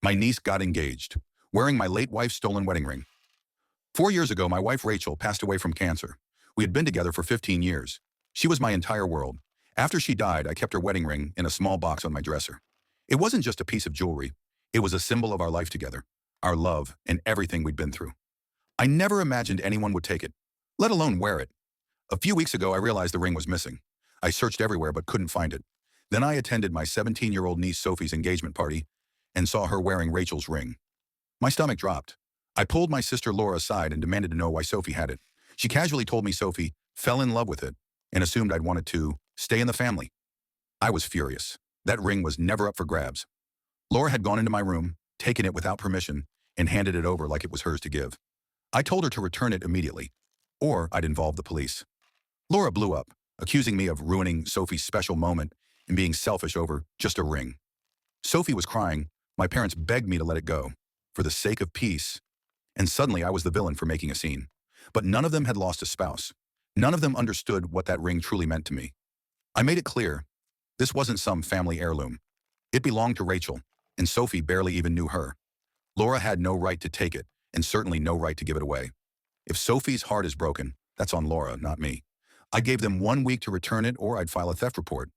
My niece got engaged, wearing my late wife's stolen wedding ring. 4 years ago, my wife Rachel passed away from cancer. We had been together for 15 years. She was my entire world. After she died, I kept her wedding ring in a small box on my dresser. It wasn't just a piece of jewelry. It was a symbol of our life together, our love, and everything we'd been through. I never imagined anyone would take it, let alone wear it. A few weeks ago, I realized the ring was missing. I searched everywhere but couldn't find it. Then I attended my 17-year-old niece Sophie's engagement party and saw her wearing Rachel's ring. My stomach dropped. I pulled my sister Laura aside and demanded to know why Sophie had it. She casually told me Sophie fell in love with it and assumed I'd wanted to stay in the family. I was furious. That ring was never up for grabs. Laura had gone into my room, taken it without permission, and handed it over like it was hers to give. I told her to return it immediately, or I'd involve the police. Laura blew up, accusing me of ruining Sophie's special moment and being selfish over just a ring. Sophie was crying. My parents begged me to let it go, for the sake of peace. And suddenly I was the villain for making a scene. But none of them had lost a spouse. None of them understood what that ring truly meant to me. I made it clear, this wasn't some family heirloom. It belonged to Rachel, and Sophie barely even knew her. Laura had no right to take it, and certainly no right to give it away. If Sophie's heart is broken, that's on Laura, not me. I gave them 1 week to return it or I'd file a theft report.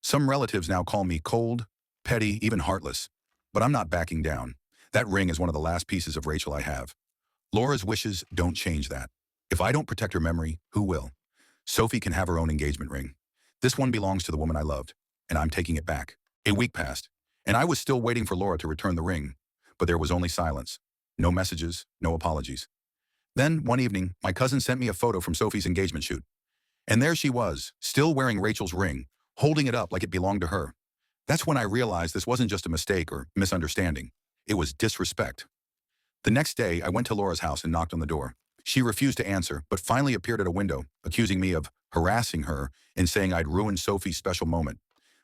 Some relatives now call me cold, petty, even heartless. But I'm not backing down. That ring is one of the last pieces of Rachel I have. Laura's wishes don't change that. If I don't protect her memory, who will? Sophie can have her own engagement ring. This one belongs to the woman I loved, and I'm taking it back. A week passed, and I was still waiting for Laura to return the ring. But there was only silence. No messages, no apologies. Then, one evening, my cousin sent me a photo from Sophie's engagement shoot. And there she was, still wearing Rachel's ring, holding it up like it belonged to her. That's when I realized this wasn't just a mistake or misunderstanding. It was disrespect. The next day, I went to Laura's house and knocked on the door. She refused to answer, but finally appeared at a window, accusing me of harassing her and saying I'd ruined Sophie's special moment.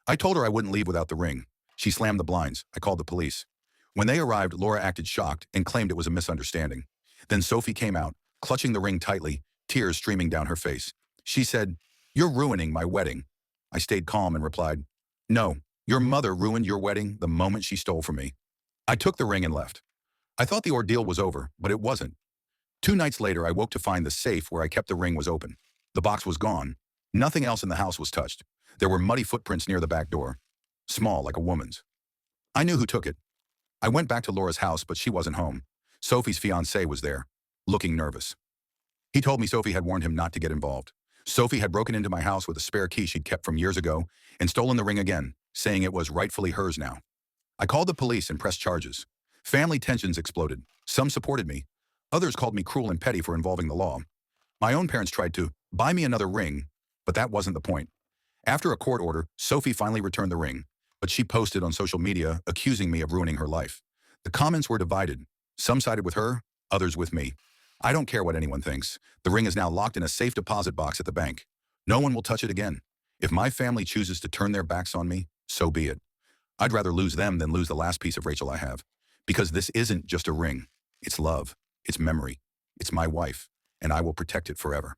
I told her I wouldn't leave without the ring. She slammed the blinds. I called the police. When they arrived, Laura acted shocked and claimed it was a misunderstanding. Then Sophie came out, clutching the ring tightly, tears streaming down her face. She said, "You're ruining my wedding." I stayed calm and replied, "No, your mother ruined your wedding the moment she stole from me." I took the ring and left. I thought the ordeal was over, but it wasn't. 2 nights later, I woke to find the safe where I kept the ring was open. The box was gone. Nothing else in the house was touched. There were muddy footprints near the back door, small like a woman's. I knew who took it. I went back to Laura's house, but she wasn't home. Sophie's fiancé was there, looking nervous. He told me Sophie had warned him not to get involved. Sophie had broken into my house with a spare key she'd kept from years ago and stolen the ring again, saying it was rightfully hers now. I called the police and pressed charges. Family tensions exploded. Some supported me. Others called me cruel and petty for involving the law. My own parents tried to buy me another ring, but that wasn't the point. After a court order, Sophie finally returned the ring, but she posted on social media accusing me of ruining her life. The comments were divided. Some sided with her, others with me. I don't care what anyone thinks. The ring is now locked in a safe deposit box at the bank. No one will touch it again. If my family chooses to turn their backs on me, so be it. I'd rather lose them than lose the last piece of Rachel I have. Because this isn't just a ring. It's love. It's memory. It's my wife. And I will protect it forever.